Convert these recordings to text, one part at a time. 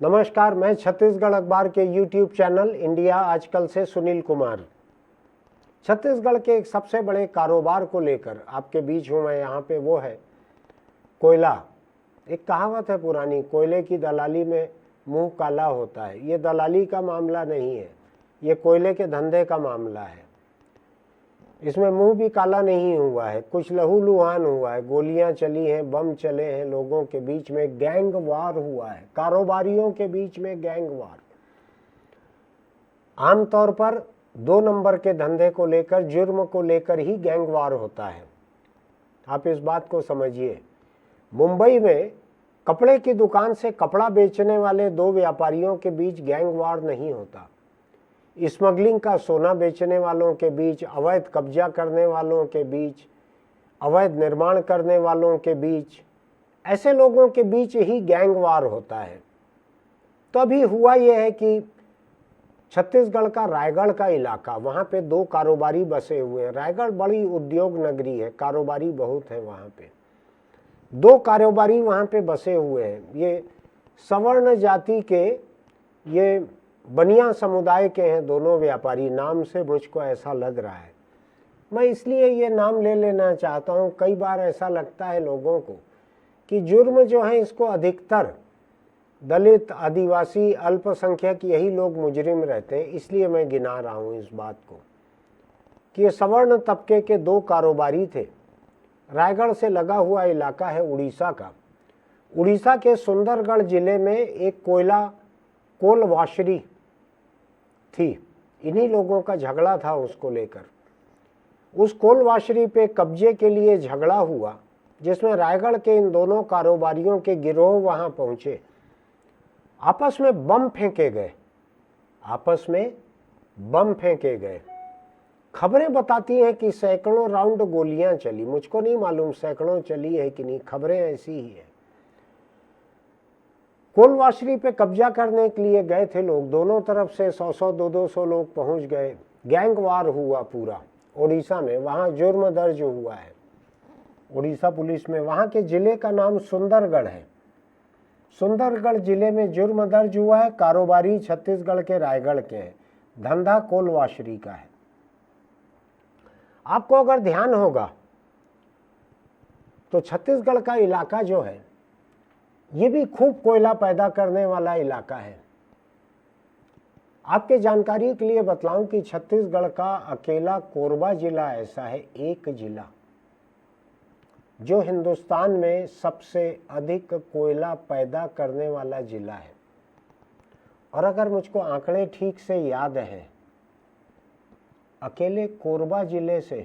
नमस्कार, मैं छत्तीसगढ़ अखबार के यूट्यूब चैनल इंडिया आजकल से सुनील कुमार छत्तीसगढ़ के एक सबसे बड़े कारोबार को लेकर आपके बीच हूँ मैं। यहाँ पे वो है कोयला। एक कहावत है पुरानी, कोयले की दलाली में मुंह काला होता है। ये दलाली का मामला नहीं है, ये कोयले के धंधे का मामला है। इसमें मुंह भी काला नहीं हुआ है, कुछ लहूलुहान हुआ है। गोलियां चली हैं, बम चले हैं, लोगों के बीच में गैंग वार हुआ है, कारोबारियों के बीच में गैंग वार। आमतौर पर 2 नंबर के धंधे को लेकर, जुर्म को लेकर ही गैंग वार होता है। आप इस बात को समझिए। मुंबई में कपड़े की दुकान से कपड़ा बेचने वाले 2 व्यापारियों के बीच गैंग वार नहीं होता। स्मगलिंग का सोना बेचने वालों के बीच, अवैध कब्जा करने वालों के बीच, अवैध निर्माण करने वालों के बीच, ऐसे लोगों के बीच ही गैंग वार होता है। तो अभी हुआ यह है कि छत्तीसगढ़ का रायगढ़ का इलाका, वहाँ पे 2 कारोबारी बसे हुए हैं। रायगढ़ बड़ी उद्योग नगरी है, कारोबारी बहुत है वहाँ पे। 2 कारोबारी वहाँ पे बसे हुए हैं। ये सवर्ण जाति के, ये बनिया समुदाय के हैं दोनों व्यापारी। नाम से मुझको ऐसा लग रहा है, मैं इसलिए ये नाम ले लेना चाहता हूँ। कई बार ऐसा लगता है लोगों को कि जुर्म जो है इसको अधिकतर दलित, आदिवासी, अल्पसंख्यक यही लोग मुजरिम रहते हैं। इसलिए मैं गिना रहा हूँ इस बात को कि ये सवर्ण तबके के 2 कारोबारी थे। रायगढ़ से लगा हुआ इलाका है उड़ीसा का। उड़ीसा के सुंदरगढ़ जिले में एक कोल वाशरी थी। इन्हीं लोगों का झगड़ा था उसको लेकर। उस कोल वाशरी पे कब्जे के लिए झगड़ा हुआ, जिसमें रायगढ़ के इन दोनों कारोबारियों के गिरोह वहां पहुंचे। आपस में बम फेंके गए, आपस में बम फेंके गए। खबरें बताती हैं कि सैकड़ों राउंड गोलियां चली। मुझको नहीं मालूम सैकड़ों चली है कि नहीं, खबरें ऐसी ही है। कोलवाशरी पे कब्जा करने के लिए गए थे लोग, दोनों तरफ से 100-100, 200-200 लोग पहुंच गए। गैंग वार हुआ पूरा उड़ीसा में। वहां जुर्म दर्ज हुआ है उड़ीसा पुलिस में। वहां के जिले का नाम सुंदरगढ़ है। सुंदरगढ़ जिले में जुर्म दर्ज हुआ है। कारोबारी छत्तीसगढ़ के रायगढ़ के हैं, धंधा कोलवाशरी का है। आपको अगर ध्यान होगा तो छत्तीसगढ़ का इलाका जो है ये भी खूब कोयला पैदा करने वाला इलाका है। आपके जानकारी के लिए बतलाऊं कि छत्तीसगढ़ का अकेला कोरबा जिला ऐसा है, एक जिला जो हिंदुस्तान में सबसे अधिक कोयला पैदा करने वाला जिला है। और अगर मुझको आंकड़े ठीक से याद हैं, अकेले कोरबा जिले से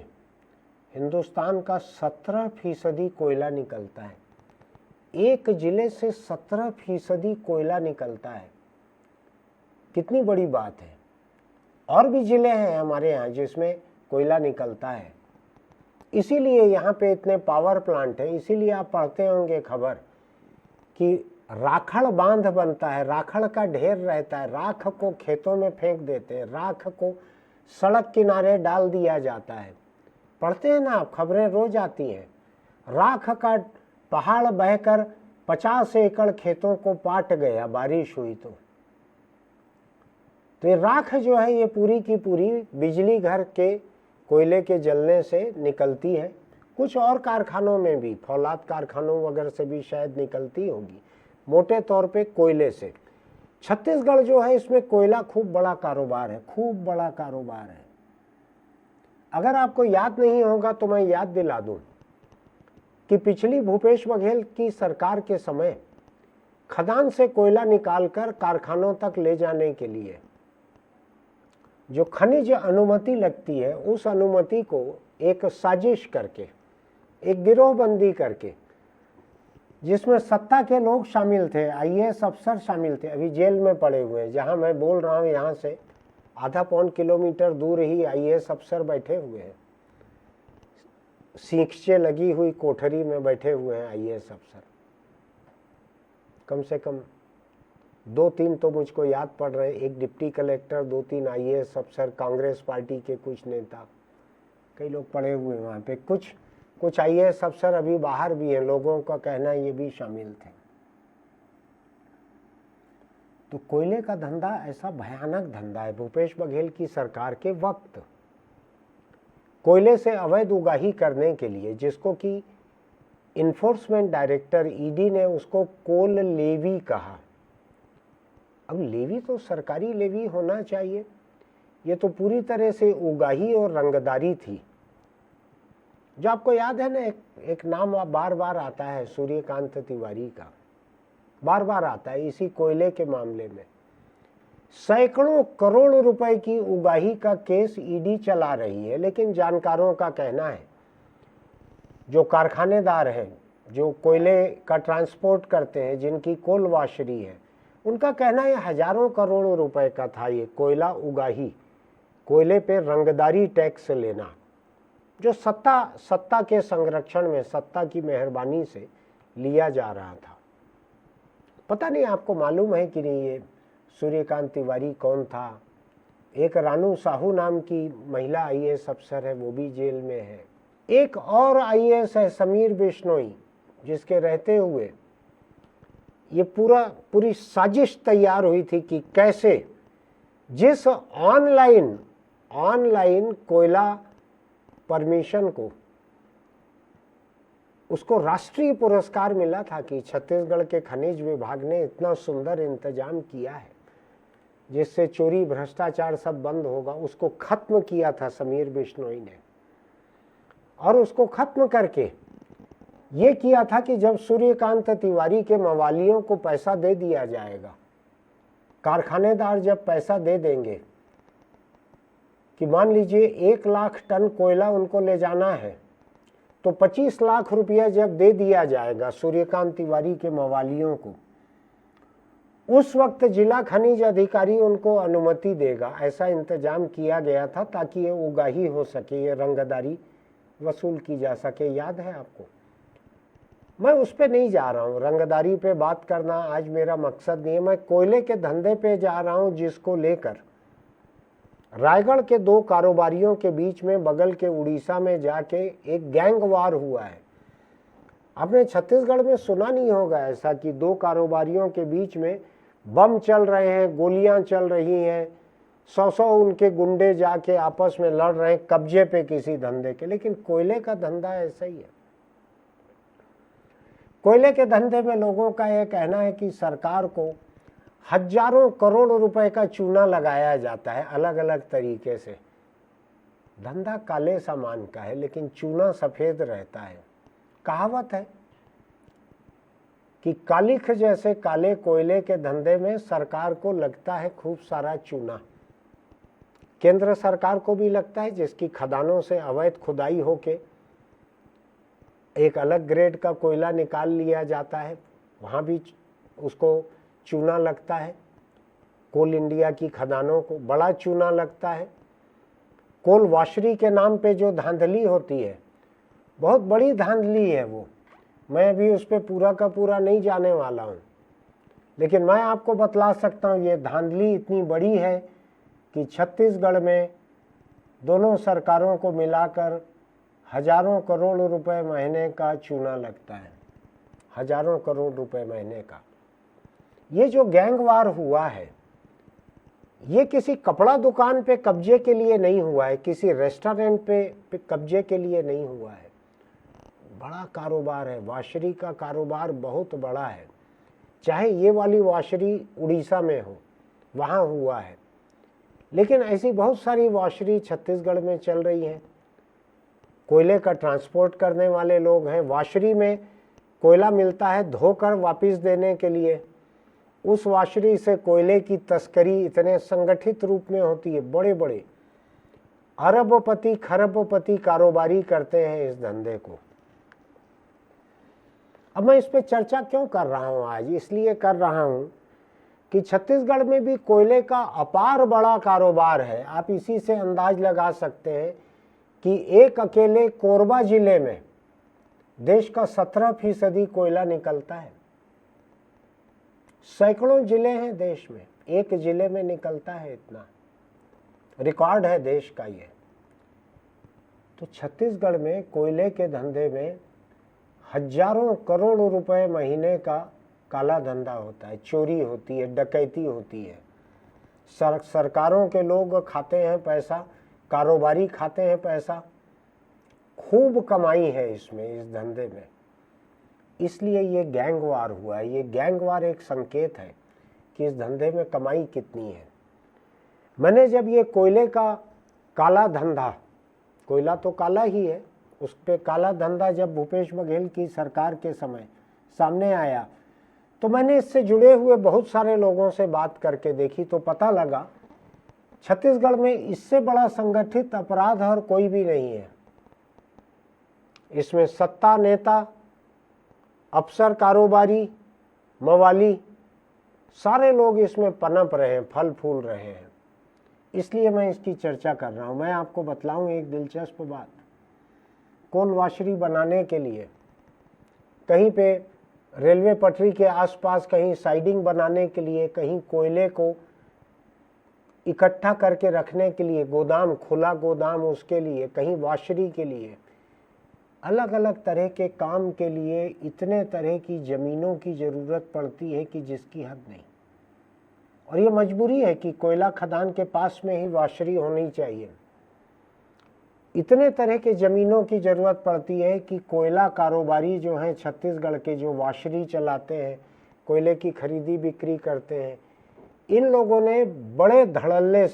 हिंदुस्तान का 17% कोयला निकलता है। एक जिले से 17% कोयला निकलता है, कितनी बड़ी बात है। और भी जिले हैं हमारे यहाँ जिसमें कोयला निकलता है। इसीलिए यहाँ पे इतने पावर प्लांट हैं। इसीलिए आप पढ़ते होंगे खबर कि राखड़ बांध बनता है, राखड़ का ढेर रहता है, राख को खेतों में फेंक देते हैं, राख को सड़क किनारे डाल दिया जाता है। पढ़ते हैं ना आप, खबरें रोज आती हैं। राख का पहाड़ बहकर 50 एकड़ खेतों को पाट गया, बारिश हुई तो ये राख जो है ये पूरी की पूरी बिजली घर के कोयले के जलने से निकलती है। कुछ और कारखानों में भी, फौलाद कारखानों वगैरह से भी शायद निकलती होगी, मोटे तौर पे कोयले से। छत्तीसगढ़ जो है इसमें कोयला खूब बड़ा कारोबार है, खूब बड़ा कारोबार है। अगर आपको याद नहीं होगा तो मैं याद दिला दूं कि पिछली भूपेश बघेल की सरकार के समय खदान से कोयला निकालकर कारखानों तक ले जाने के लिए जो खनिज अनुमति लगती है, उस अनुमति को एक साजिश करके, एक गिरोहबंदी करके, जिसमें सत्ता के लोग शामिल थे, आईएएस अफसर शामिल थे, अभी जेल में पड़े हुए हैं। जहां मैं बोल रहा हूं यहाँ से आधा पौन किलोमीटर दूर ही आईएएस अफसर बैठे हुए हैं, सींचे लगी हुई कोठरी में बैठे हुए हैं आईएएस अफसर। कम से कम 2-3 तो मुझको याद पड़ रहे हैं। एक डिप्टी कलेक्टर, 2-3 आईएएस अफसर, कांग्रेस पार्टी के कुछ नेता, कई लोग पड़े हुए हैं वहाँ पे। कुछ आईएएस अफसर अभी बाहर भी हैं, लोगों का कहना ये भी शामिल थे। तो कोयले का धंधा ऐसा भयानक धंधा है। भूपेश बघेल की सरकार के वक्त कोयले से अवैध उगाही करने के लिए, जिसको कि इन्फोर्समेंट डायरेक्टर ईडी ने उसको कोल लेवी कहा। अब लेवी तो सरकारी लेवी होना चाहिए, ये तो पूरी तरह से उगाही और रंगदारी थी। जो आपको याद है ना, एक नाम बार बार आता है, सूर्यकांत तिवारी का बार बार आता है इसी कोयले के मामले में। सैकड़ों करोड़ रुपए की उगाही का केस ईडी चला रही है, लेकिन जानकारों का कहना है, जो कारखानेदार हैं, जो कोयले का ट्रांसपोर्ट करते हैं, जिनकी कोल वाशरी है, उनका कहना है हजारों करोड़ रुपए का था ये कोयला उगाही, कोयले पे रंगदारी टैक्स लेना, जो सत्ता के संरक्षण में, सत्ता की मेहरबानी से लिया जा रहा था। पता नहीं आपको मालूम है कि नहीं ये सूर्यकांत तिवारी कौन था। एक रानू साहू नाम की महिला आईएएस अफसर है, वो भी जेल में है। एक और आईएएस है समीर बिश्नोई, जिसके रहते हुए ये पूरी साजिश तैयार हुई थी कि कैसे जिस ऑनलाइन कोयला परमिशन को उसको राष्ट्रीय पुरस्कार मिला था कि छत्तीसगढ़ के खनिज विभाग ने इतना सुंदर इंतजाम किया है जिससे चोरी भ्रष्टाचार सब बंद होगा, उसको खत्म किया था समीर बिश्नोई ने। और उसको खत्म करके ये किया था कि जब सूर्यकांत तिवारी के मवालियों को पैसा दे दिया जाएगा, कारखानेदार जब पैसा दे देंगे कि मान लीजिए 1 लाख टन कोयला उनको ले जाना है, तो 25 लाख रुपया जब दे दिया जाएगा सूर्यकांत तिवारी के मवालियों को, उस वक्त जिला खनिज अधिकारी उनको अनुमति देगा। ऐसा इंतजाम किया गया था ताकि ये उगाही हो सके, ये रंगदारी वसूल की जा सके। याद है आपको? मैं उस पे नहीं जा रहा हूँ, रंगदारी पे बात करना आज मेरा मकसद नहीं है। मैं कोयले के धंधे पे जा रहा हूँ, जिसको लेकर रायगढ़ के 2 कारोबारियों के बीच में बगल के उड़ीसा में जाके एक गैंग वार हुआ है। आपने छत्तीसगढ़ में सुना नहीं होगा ऐसा कि 2 कारोबारियों के बीच में बम चल रहे हैं, गोलियां चल रही हैं, 100 उनके गुंडे जाके आपस में लड़ रहे हैं कब्जे पे किसी धंधे के। लेकिन कोयले का धंधा ऐसा ही है। कोयले के धंधे में लोगों का यह कहना है कि सरकार को हजारों करोड़ रुपए का चूना लगाया जाता है अलग अलग तरीके से। धंधा काले सामान का है, लेकिन चूना सफेद रहता है। कहावत है कि कालिख जैसे काले कोयले के धंधे में सरकार को लगता है खूब सारा चूना। केंद्र सरकार को भी लगता है, जिसकी खदानों से अवैध खुदाई होके एक अलग ग्रेड का कोयला निकाल लिया जाता है, वहाँ भी उसको चूना लगता है। कोल इंडिया की खदानों को बड़ा चूना लगता है। कोल वाशरी के नाम पे जो धांधली होती है, बहुत बड़ी धांधली है वो। मैं अभी उस पर पूरा का पूरा नहीं जाने वाला हूँ, लेकिन मैं आपको बतला सकता हूँ ये धांधली इतनी बड़ी है कि छत्तीसगढ़ में दोनों सरकारों को मिलाकर हजारों करोड़ रुपए महीने का चूना लगता है, हजारों करोड़ रुपए महीने का। ये जो गैंगवार हुआ है, ये किसी कपड़ा दुकान पे कब्जे के लिए नहीं हुआ है, किसी रेस्टोरेंट पे कब्जे के लिए नहीं हुआ है। बड़ा कारोबार है, वाशरी का कारोबार बहुत बड़ा है। चाहे ये वाली वाशरी उड़ीसा में हो, वहाँ हुआ है, लेकिन ऐसी बहुत सारी वाशरी छत्तीसगढ़ में चल रही हैं। कोयले का ट्रांसपोर्ट करने वाले लोग हैं। वाशरी में कोयला मिलता है धोकर वापस देने के लिए, उस वाशरी से कोयले की तस्करी इतने संगठित रूप में होती है। बड़े बड़े अरबपति खरबपति कारोबारी करते हैं इस धंधे को। अब मैं इस पे चर्चा क्यों कर रहा हूं आज? इसलिए कर रहा हूं कि छत्तीसगढ़ में भी कोयले का अपार बड़ा कारोबार है। आप इसी से अंदाज लगा सकते हैं कि एक अकेले कोरबा जिले में देश का 17% कोयला निकलता है। सैकड़ों जिले हैं देश में, एक जिले में निकलता है इतना। रिकॉर्ड है देश का ये। तो छत्तीसगढ़ में कोयले के धंधे में हजारों करोड़ रुपए महीने का काला धंधा होता है, चोरी होती है, डकैती होती है। सरकारों के लोग खाते हैं पैसा, कारोबारी खाते हैं पैसा, खूब कमाई है इसमें, इस धंधे में। इसलिए ये गैंगवार हुआ है। ये गैंगवार एक संकेत है कि इस धंधे में कमाई कितनी है। मैंने जब ये कोयले का काला धंधा, कोयला तो काला ही है, उस पर काला धंधा जब भूपेश बघेल की सरकार के समय सामने आया, तो मैंने इससे जुड़े हुए बहुत सारे लोगों से बात करके देखी, तो पता लगा छत्तीसगढ़ में इससे बड़ा संगठित अपराध और कोई भी नहीं है। इसमें सत्ता, नेता, अफसर, कारोबारी, मवाली, सारे लोग इसमें पनप रहे हैं, फल फूल रहे हैं। इसलिए मैं इसकी चर्चा कर रहा हूं। मैं आपको बतलाऊं एक दिलचस्प बात। कोल वाशरी बनाने के लिए कहीं पे रेलवे पटरी के आसपास, कहीं साइडिंग बनाने के लिए, कहीं कोयले को इकट्ठा करके रखने के लिए गोदाम, खुला गोदाम उसके लिए, कहीं वाशरी के लिए, अलग अलग तरह के काम के लिए इतने तरह की ज़मीनों की ज़रूरत पड़ती है कि जिसकी हद नहीं। और ये मजबूरी है कि कोयला खदान के पास में ही वाशरी होनी चाहिए। इतने तरह के ज़मीनों की ज़रूरत पड़ती है कि कोयला कारोबारी जो हैं छत्तीसगढ़ के, जो वाशरी चलाते हैं, कोयले की खरीदी बिक्री करते हैं, इन लोगों ने बड़े धड़ल्ले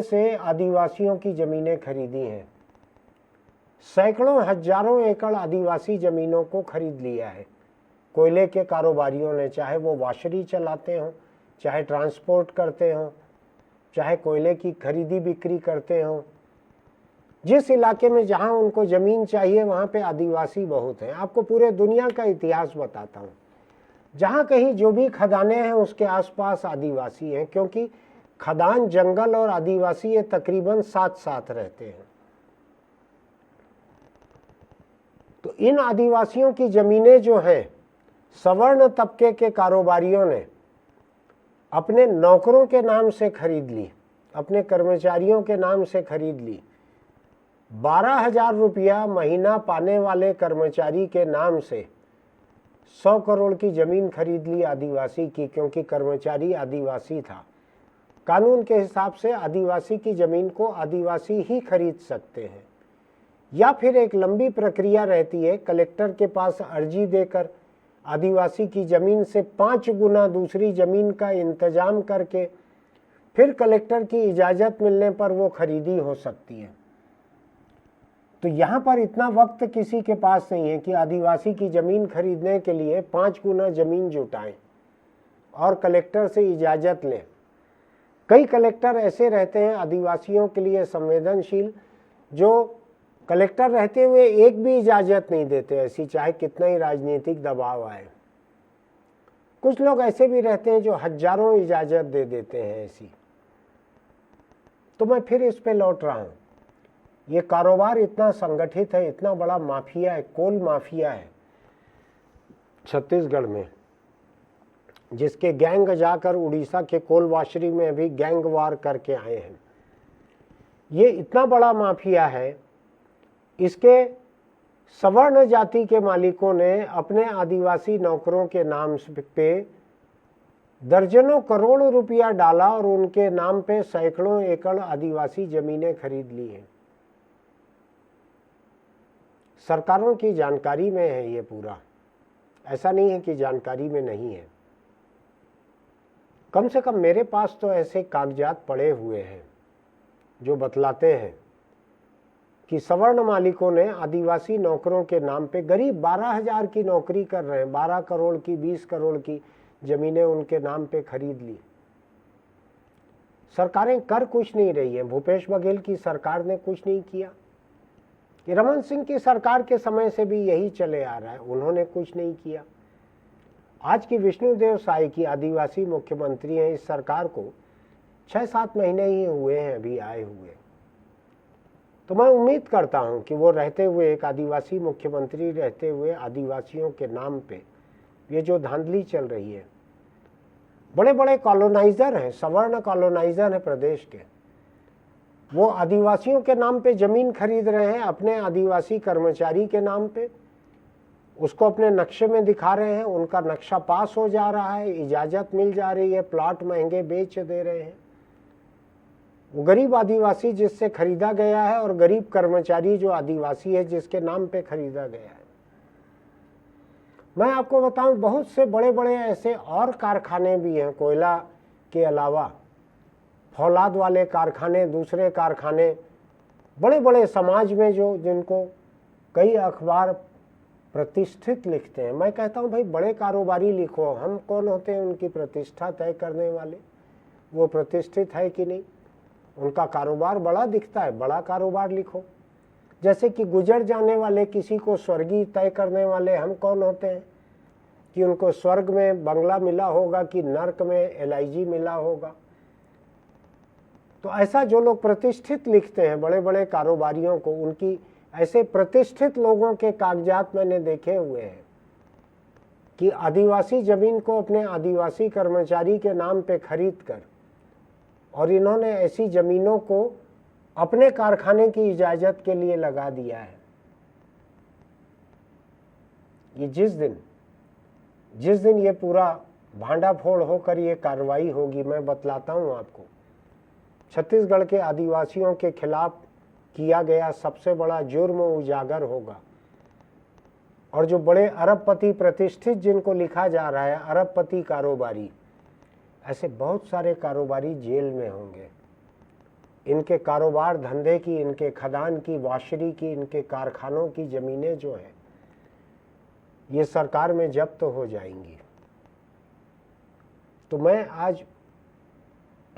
से आदिवासियों की ज़मीनें खरीदी हैं। सैकड़ों हजारों एकड़ आदिवासी ज़मीनों को खरीद लिया है कोयले के कारोबारियों ने, चाहे वो वाशरी चलाते हों, चाहे ट्रांसपोर्ट करते हों, चाहे कोयले की खरीदी बिक्री करते हों। जिस इलाके में जहां उनको ज़मीन चाहिए वहां पे आदिवासी बहुत हैं। आपको पूरे दुनिया का इतिहास बताता हूं। जहां कहीं जो भी खदानें हैं उसके आसपास आदिवासी हैं, क्योंकि खदान, जंगल और आदिवासी ये तकरीबन साथ साथ रहते हैं। तो इन आदिवासियों की ज़मीनें जो हैं सवर्ण तबके के कारोबारियों ने अपने नौकरों के नाम से खरीद ली, अपने कर्मचारियों के नाम से खरीद ली। 12,000 रुपया महीना पाने वाले कर्मचारी के नाम से 100 करोड़ की ज़मीन खरीद ली आदिवासी की, क्योंकि कर्मचारी आदिवासी था। कानून के हिसाब से आदिवासी की ज़मीन को आदिवासी ही खरीद सकते हैं, या फिर एक लंबी प्रक्रिया रहती है, कलेक्टर के पास अर्जी देकर आदिवासी की ज़मीन से 5 गुना दूसरी ज़मीन का इंतजाम करके फिर कलेक्टर की इजाज़त मिलने पर वो खरीदी हो सकती है। तो यहाँ पर इतना वक्त किसी के पास नहीं है कि आदिवासी की ज़मीन खरीदने के लिए 5 गुना ज़मीन जुटाएं और कलेक्टर से इजाज़त लें। कई कलेक्टर ऐसे रहते हैं आदिवासियों के लिए संवेदनशील, जो कलेक्टर रहते हुए एक भी इजाज़त नहीं देते ऐसी, चाहे कितना ही राजनीतिक दबाव आए। कुछ लोग ऐसे भी रहते हैं जो हजारों इजाज़त दे देते हैं ऐसी। तो मैं फिर इस पे लौट रहा हूँ। ये कारोबार इतना संगठित है, इतना बड़ा माफिया है, कोल माफिया है छत्तीसगढ़ में, जिसके गैंग जाकर उड़ीसा के कोल वाशरी में अभी गैंग वार करके आए हैं। ये इतना बड़ा माफिया है, इसके सवर्ण जाति के मालिकों ने अपने आदिवासी नौकरों के नाम पे दर्जनों करोड़ रुपया डाला और उनके नाम पे सैकड़ों एकड़ आदिवासी ज़मीनें खरीद ली हैं। सरकारों की जानकारी में है ये पूरा, ऐसा नहीं है कि जानकारी में नहीं है। कम से कम मेरे पास तो ऐसे कागजात पड़े हुए हैं जो बतलाते हैं कि सवर्ण मालिकों ने आदिवासी नौकरों के नाम पे, गरीब 12,000 की नौकरी कर रहे हैं, 12 करोड़ की, 20 करोड़ की ज़मीनें उनके नाम पे खरीद ली। सरकारें कर कुछ नहीं रही हैं। भूपेश बघेल की सरकार ने कुछ नहीं किया। ये रमन सिंह की सरकार के समय से भी यही चले आ रहा है, उन्होंने कुछ नहीं किया। आज की विष्णुदेव साय की आदिवासी मुख्यमंत्री हैं। इस सरकार को 6-7 महीने ही हुए हैं अभी आए हुए। तो मैं उम्मीद करता हूं कि वो रहते हुए, एक आदिवासी मुख्यमंत्री रहते हुए, आदिवासियों के नाम पे ये जो धांधली चल रही है, बड़े बड़े कॉलोनाइजर हैं, सवर्ण कॉलोनाइजर हैं प्रदेश के, वो आदिवासियों के नाम पे ज़मीन खरीद रहे हैं अपने आदिवासी कर्मचारी के नाम पे। उसको अपने नक्शे में दिखा रहे हैं, उनका नक्शा पास हो जा रहा है, इजाज़त मिल जा रही है, प्लॉट महंगे बेच दे रहे हैं। वो गरीब आदिवासी जिससे खरीदा गया है और गरीब कर्मचारी जो आदिवासी है जिसके नाम पे खरीदा गया है। मैं आपको बताऊं, बहुत से बड़े बड़े ऐसे और कारखाने भी हैं कोयला के अलावा, फौलाद वाले कारखाने, दूसरे कारखाने, बड़े बड़े समाज में जो जिनको कई अखबार प्रतिष्ठित लिखते हैं। मैं कहता हूं भाई बड़े कारोबारी लिखो, हम कौन होते हैं उनकी प्रतिष्ठा तय करने वाले? वो प्रतिष्ठित है कि नहीं, उनका कारोबार बड़ा दिखता है, बड़ा कारोबार लिखो। जैसे कि गुजर जाने वाले किसी को स्वर्गीय तय करने वाले हम कौन होते हैं कि उनको स्वर्ग में बंगला मिला होगा कि नर्क में LIG मिला होगा? तो ऐसा जो लोग प्रतिष्ठित लिखते हैं बड़े बड़े कारोबारियों को, उनकी ऐसे प्रतिष्ठित लोगों के कागजात मैंने देखे हुए हैं कि आदिवासी जमीन को अपने आदिवासी कर्मचारी के नाम पे खरीद कर और इन्होंने ऐसी जमीनों को अपने कारखाने की इजाजत के लिए लगा दिया है। ये जिस दिन ये पूरा भांडाफोड़ होकर ये कार्रवाई होगी, मैं बतलाता हूं आपको, छत्तीसगढ़ के आदिवासियों के खिलाफ किया गया सबसे बड़ा जुर्म उजागर होगा। और जो बड़े अरबपति प्रतिष्ठित जिनको लिखा जा रहा है अरबपति कारोबारी, ऐसे बहुत सारे कारोबारी जेल में होंगे। इनके कारोबार धंधे की, इनके खदान की, वाशरी की, इनके कारखानों की जमीनें जो हैं ये सरकार में जब्त हो जाएंगी। तो मैं आज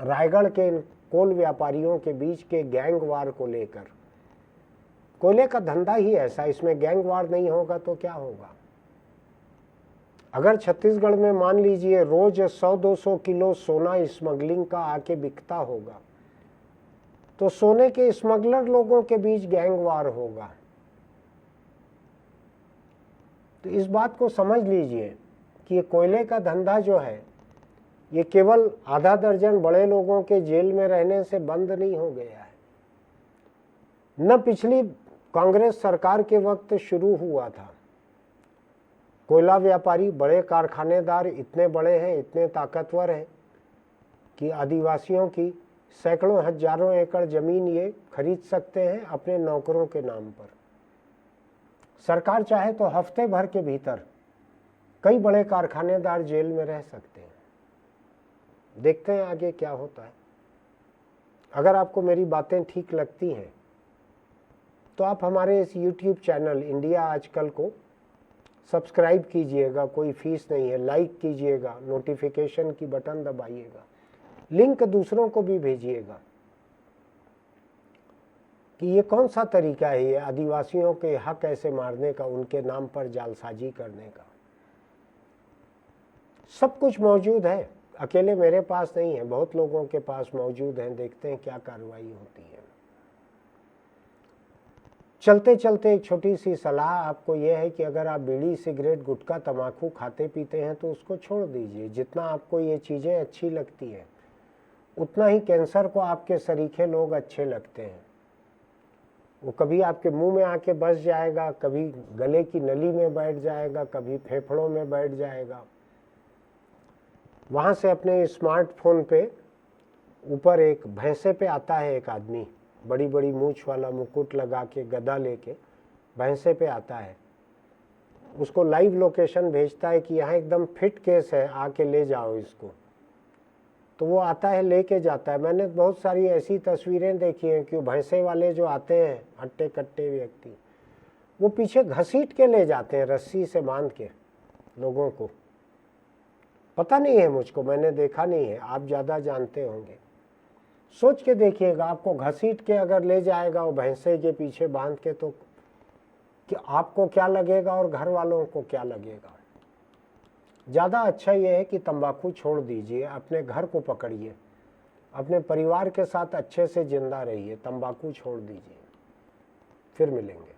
रायगढ़ के इन कोल व्यापारियों के बीच के गैंगवार को लेकर, कोयले का धंधा ही ऐसा, इसमें गैंगवार नहीं होगा तो क्या होगा? अगर छत्तीसगढ़ में मान लीजिए रोज 100-200 किलो सोना स्मगलिंग का आके बिकता होगा, तो सोने के स्मगलर लोगों के बीच गैंगवार होगा। तो इस बात को समझ लीजिए कि ये कोयले का धंधा जो है ये केवल आधा दर्जन बड़े लोगों के जेल में रहने से बंद नहीं हो गया है, न पिछली कांग्रेस सरकार के वक्त शुरू हुआ था। कोयला व्यापारी, बड़े कारखानेदार इतने बड़े हैं, इतने ताकतवर हैं कि आदिवासियों की सैकड़ों हजारों एकड़ जमीन ये खरीद सकते हैं अपने नौकरों के नाम पर। सरकार चाहे तो हफ्ते भर के भीतर कई बड़े कारखानेदार जेल में रह सकते हैं। देखते हैं आगे क्या होता है। अगर आपको मेरी बातें ठीक लगती हैं तो आप हमारे इस YouTube चैनल इंडिया आजकल को सब्सक्राइब कीजिएगा, कोई फीस नहीं है, लाइक कीजिएगा, नोटिफिकेशन की बटन दबाइएगा, लिंक दूसरों को भी भेजिएगा कि ये कौन सा तरीका है ये आदिवासियों के हक ऐसे मारने का, उनके नाम पर जालसाजी करने का। सब कुछ मौजूद है, अकेले मेरे पास नहीं है, बहुत लोगों के पास मौजूद हैं। देखते हैं क्या कार्रवाई होती है। चलते चलते एक छोटी सी सलाह आपको यह है कि अगर आप बीड़ी, सिगरेट, गुटखा, तंबाकू खाते पीते हैं तो उसको छोड़ दीजिए। जितना आपको ये चीज़ें अच्छी लगती हैं उतना ही कैंसर को आपके सरीखे लोग अच्छे लगते हैं। वो कभी आपके मुंह में आके बस जाएगा, कभी गले की नली में बैठ जाएगा, कभी फेफड़ों में बैठ जाएगा। वहाँ से अपने स्मार्टफोन पे ऊपर एक भैंसे पे आता है एक आदमी, बड़ी बड़ी मूछ वाला, मुकुट लगा के, गदा लेके भैंसे पे आता है। उसको लाइव लोकेशन भेजता है कि यहाँ एकदम फिट केस है, आके ले जाओ इसको। तो वो आता है, लेके जाता है। मैंने बहुत सारी ऐसी तस्वीरें देखी हैं कि भैंसे वाले जो आते हैं हट्टे कट्टे व्यक्ति, वो पीछे घसीट के ले जाते हैं, रस्सी से बांध के लोगों को। पता नहीं है मुझको, मैंने देखा नहीं है, आप ज़्यादा जानते होंगे। सोच के देखिएगा, आपको घसीट के अगर ले जाएगा वो भैंसे के पीछे बांध के, तो कि आपको क्या लगेगा और घर वालों को क्या लगेगा। ज़्यादा अच्छा ये है कि तंबाकू छोड़ दीजिए, अपने घर को पकड़िए, अपने परिवार के साथ अच्छे से जिंदा रहिए, तंबाकू छोड़ दीजिए। फिर मिलेंगे।